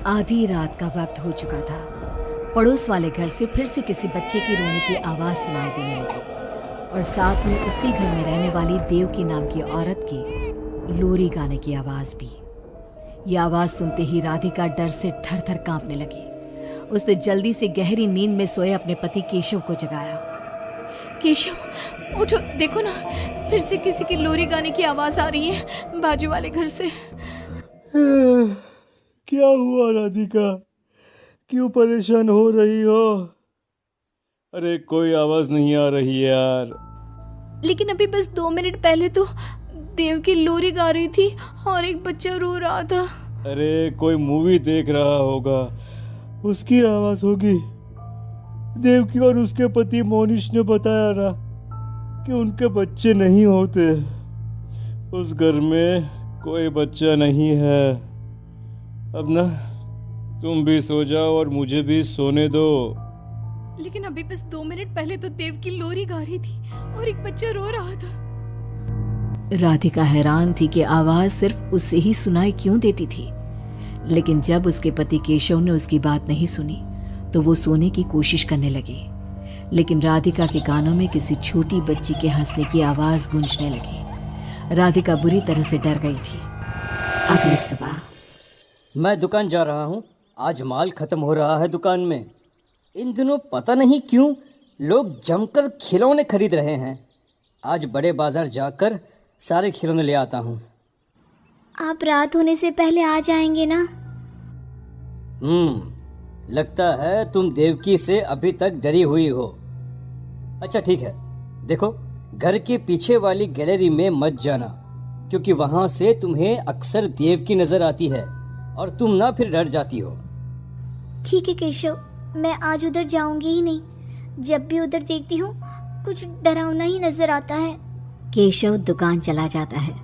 आधी रात का वक्त हो चुका था। पड़ोस वाले घर से फिर से किसी बच्चे की रोने की आवाज़ सुनाई देने लगी और साथ में उसी घर में रहने वाली देवकी नाम की औरत की लोरी गाने की आवाज़ भी। ये आवाज़ सुनते ही राधिका डर से थर थर कांपने लगी। उसने जल्दी से गहरी नींद में सोए अपने पति केशव को जगाया। केशव उठो, देखो ना, फिर से किसी की लोरी गाने की आवाज़ आ रही है बाजू वाले घर से। क्या हुआ राधिका, क्यों परेशान हो रही हो? अरे कोई आवाज नहीं आ रही है यार। लेकिन अभी बस 2 मिनट पहले तो देव की लोरी गा रही थी और एक बच्चा रो रहा था। अरे कोई मूवी देख रहा होगा, उसकी आवाज होगी। देवकी और उसके पति मोनिश ने बताया ना कि उनके बच्चे नहीं होते। उस घर में कोई बच्चा नहीं है। अब ना तुम भी सो जाओ और मुझे भी सोने दो। लेकिन अभी बस 2 मिनट पहले तो देव की लोरी गा रही थी और एक बच्चा रो रहा था। राधिका हैरान थी कि आवाज सिर्फ उसे ही सुनाई क्यों देती थी। लेकिन जब उसके पति केशव ने उसकी बात नहीं सुनी तो वो सोने की कोशिश करने लगी। लेकिन राधिका के कानों में किसी छोटी बच्ची के हंसने की आवाज गूंजने लगी। राधिका बुरी तरह से डर गई थी। अगली सुबह मैं दुकान जा रहा हूँ। आज माल खत्म हो रहा है दुकान में। इन दिनों पता नहीं क्यों लोग जमकर खिलौने खरीद रहे हैं। आज बड़े बाजार जाकर सारे खिलौने ले आता हूँ। आप रात होने से पहले आ जाएंगे ना? लगता है तुम देवकी से अभी तक डरी हुई हो। अच्छा ठीक है, देखो घर के पीछे वाली गैलरी में मत जाना, क्योंकि वहाँ से तुम्हें अक्सर देवकी नजर आती है और तुम ना फिर डर जाती हो। ठीक है केशव, मैं आज उधर जाऊंगी ही नहीं। जब भी उधर देखती हूँ कुछ डरावना ही नजर आता है। केशव दुकान चला जाता है।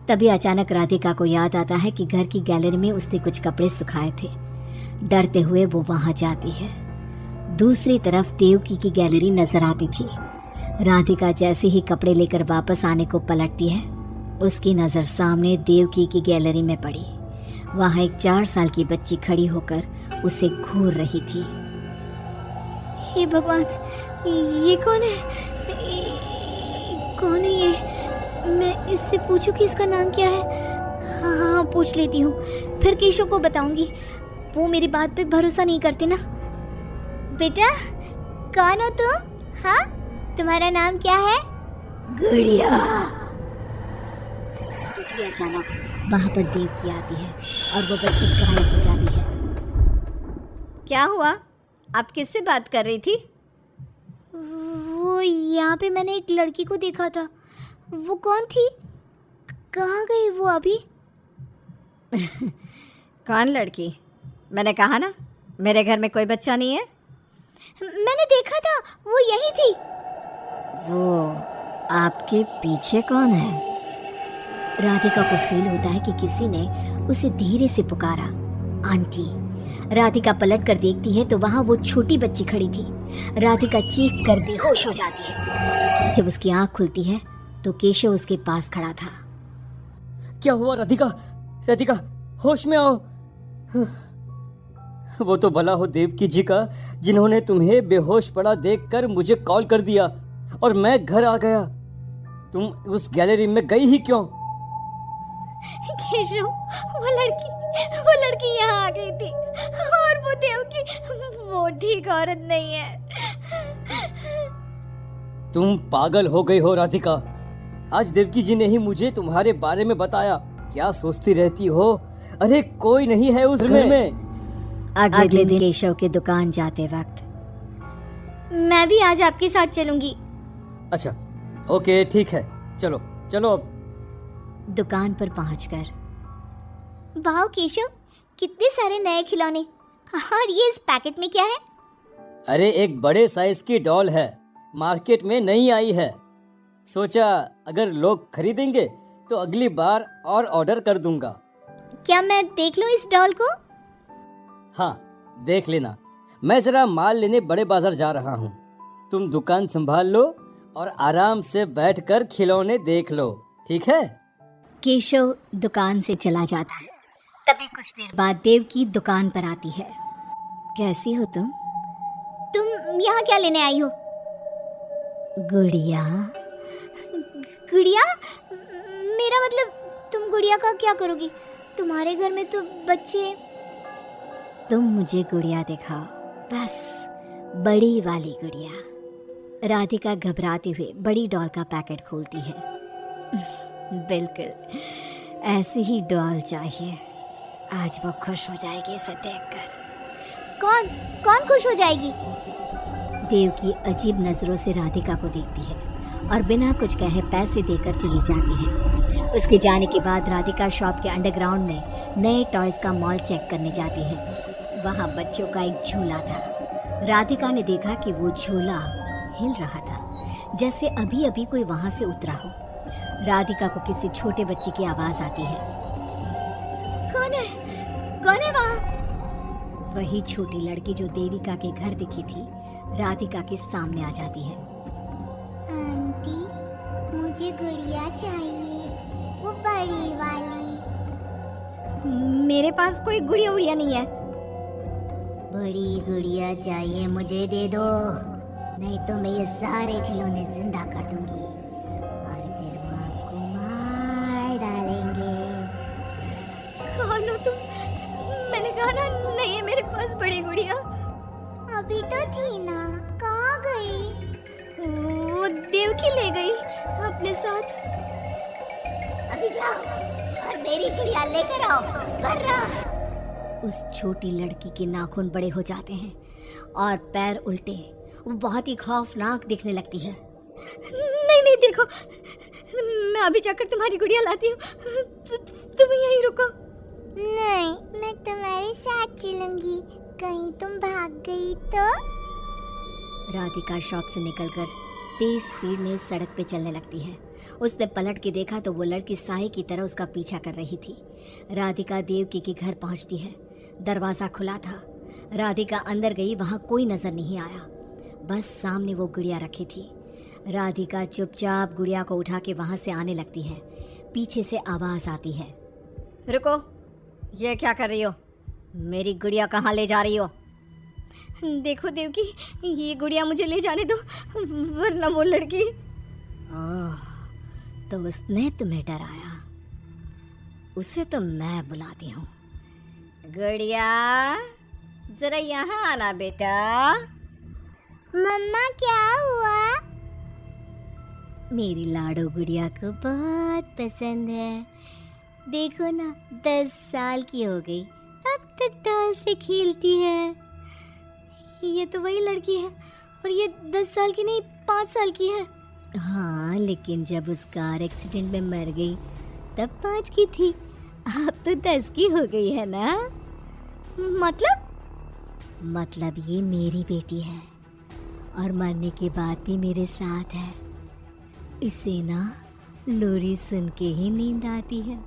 तभी अचानक राधिका को याद आता है कि घर की गैलरी में उसने कुछ कपड़े सुखाए थे। डरते हुए वो वहां जाती है। दूसरी तरफ देवकी की गैलरी नजर आती थी। राधिका जैसे ही कपड़े लेकर वापस आने को पलटती है, उसकी नजर सामने देवकी की गैलरी में पड़ी। वहां एक 4 साल की बच्ची खड़ी होकर उसे घूर रही थी। हे भगवान, ये कौन है? कौन है ये? मैं इससे पूछूं कि इसका नाम क्या है? हाँ, पूछ लेती हूँ, फिर केशव को बताऊंगी। वो मेरी बात पे भरोसा नहीं करते ना। बेटा, कौन हो तुम? हाँ, तुम्हारा नाम क्या है? गुड़िया। तभी अचानक वहां पर देवकी आती है और वो बच्ची गायब हो जाती है। क्या हुआ? आप किससे बात कर रही थी? वो यहाँ पे मैंने एक लड़की को देखा था। वो कौन थी? कहाँ गई वो अभी? कौन लड़की? मैंने कहा ना, मेरे घर में कोई बच्चा नहीं है। मैंने देखा था, वो यही थी। वो आपके पीछे कौन है? राधिका को फील होता है कि किसी ने उसे धीरे से पुकारा, आंटी। राधिका पलट कर देखती है तो वहां वो छोटी बच्ची खड़ी थी। राधिका चीख कर बेहोश हो जाती है। जब उसकी आंख खुलती है तो केशव उसके पास खड़ा था। क्या हुआ राधिका? राधिका, होश में आओ। वो तो भला हो देवकी जी का, जिन्होंने तुम्हें बेहोश पड़ा देखकर मुझे कॉल कर दिया और मैं घर आ गया। तुम उस गैलरी में गई ही क्यों? केशव, वो लड़की यहाँ आ गई थी और वो देवकी, वो ठीक औरत नहीं है। तुम पागल हो गई हो राधिका। आज देवकी जी ने ही मुझे तुम्हारे बारे में बताया। क्या सोचती रहती हो? अरे कोई नहीं है उस घर में। अगले दिन केशव के दुकान जाते वक्त, मैं भी आज आपके साथ चलूंगी। अच्छा ओके ठीक है, चलो चलो। अब दुकान पर पहुंचकर, वाह केशव, कितने सारे नए खिलौने। और ये इस पैकेट में क्या है? अरे एक बड़े साइज की डॉल है, मार्केट में नई आई है। सोचा अगर लोग खरीदेंगे तो अगली बार और ऑर्डर कर दूंगा। क्या मैं देख लूं इस डॉल को? हाँ देख लेना। मैं जरा माल लेने बड़े बाजार जा रहा हूँ। तुम दुकान संभाल लो और आराम से बैठकर खिलौने देख लो, ठीक है? केशव दुकान से चला जाता है तभी कुछ देर बाद देवकी दुकान पर आती है। कैसी हो तुम यहाँ क्या लेने आई हो? गुड़िया? गुड़िया? मेरा मतलब तुम गुड़िया का क्या करोगी? तुम्हारे घर में तो बच्चे। तुम मुझे गुड़िया दिखाओ, बस बड़ी वाली गुड़िया। राधिका घबराते हुए बड़ी डॉल का पैकेट खोलती है। बिल्कुल ऐसी ही डॉल चाहिए, आज वो खुश हो जाएगी इसे देखकर। कौन खुश हो जाएगी? देवकी अजीब नजरों से राधिका को देखती है और बिना कुछ कहे पैसे देकर चली जाती है। उसके जाने के बाद राधिका शॉप के अंडरग्राउंड में नए टॉयज का मॉल चेक करने जाती है। वहाँ बच्चों का एक झूला था। राधिका ने देखा कि वो झूला हिल रहा था, जैसे अभी अभी कोई वहाँ से उतरा हो। राधिका को किसी छोटे बच्चे की आवाज आती है। कौन है वहाँ? वही छोटी लड़की जो देविका के घर दिखी थी, राधिका के सामने आ जाती है। आंटी, मुझे गुड़िया चाहिए, वो बड़ी वाली। मेरे पास कोई गुड़िया उड़िया नहीं है। बड़ी गुड़िया चाहिए, मुझे दे दो, नहीं तो मैं ये सारे खिलौने जिंदा कर दूंगी और फिर वो आपको मार डालेंगे। कौन हो तुम? मैंने कहा ना नहीं है मेरे पास बड़ी गुड़िया। अभी तो थी ना, कहाँ गई? वो देवकी ले गई अपने साथ। अभी जाओ और मेरी गुड़िया लेकर आओ, बर्रा। उस छोटी लड़की के नाखून बड़े हो जाते हैं और पैर उल्टे। वो बहुत ही खौफनाक दिखने लगती है। नहीं देखो, मैं अभी जाकर तुम्हारी गुड़िया लाती हूँ, तुम यहीं रुको। नहीं, मैं तुम्हारे साथ चलूंगी, कहीं तुम भाग गई तो। राधिका शॉप से निकलकर तेज स्पीड में सड़क पे चलने लगती है। उसने पलट के देखा तो वो लड़की साए की तरह उसका पीछा कर रही थी। राधिका देवकी के घर पहुंचती है। दरवाज़ा खुला था। राधिका अंदर गई, वहाँ कोई नजर नहीं आया, बस सामने वो गुड़िया रखी थी। राधिका चुपचाप गुड़िया को उठा के वहाँ से आने लगती है। पीछे से आवाज़ आती है, रुको, ये क्या कर रही हो? मेरी गुड़िया कहाँ ले जा रही हो? देखो देवकी, ये गुड़िया मुझे ले जाने दो, वरना वो लड़की। ओह, तो उसने तुम्हें डराया? उसे तो मैं बुलाती हूँ। गुड़िया, जरा यहाँ आना बेटा। मम्मा क्या हुआ? मेरी लाडो गुड़िया को बहुत पसंद है। देखो ना, 10 साल की हो गई, अब तक डॉल से खेलती है। ये तो वही लड़की है, और ये 10 साल की नहीं 5 साल की है। हाँ, लेकिन जब उस कार एक्सीडेंट में मर गई तब 5 की थी, अब तो 10 की हो गई है ना। मतलब ये मेरी बेटी है और मरने के बाद भी मेरे साथ है। इसे ना लोरी सुन के ही नींद आती है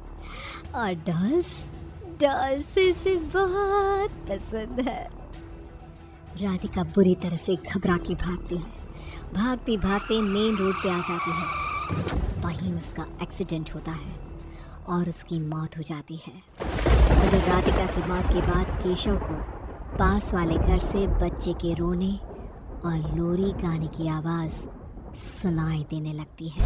और डॉल्स इसे बहुत पसंद है। राधिका बुरी तरह से घबरा के भागती है। भागते भागते मेन रोड पे आ जाती है। वहीं उसका एक्सीडेंट होता है और उसकी मौत हो जाती है। मगर राधिका की मौत के बाद केशव को पास वाले घर से बच्चे के रोने और लोरी गाने की आवाज़ सुनाई देने लगती है।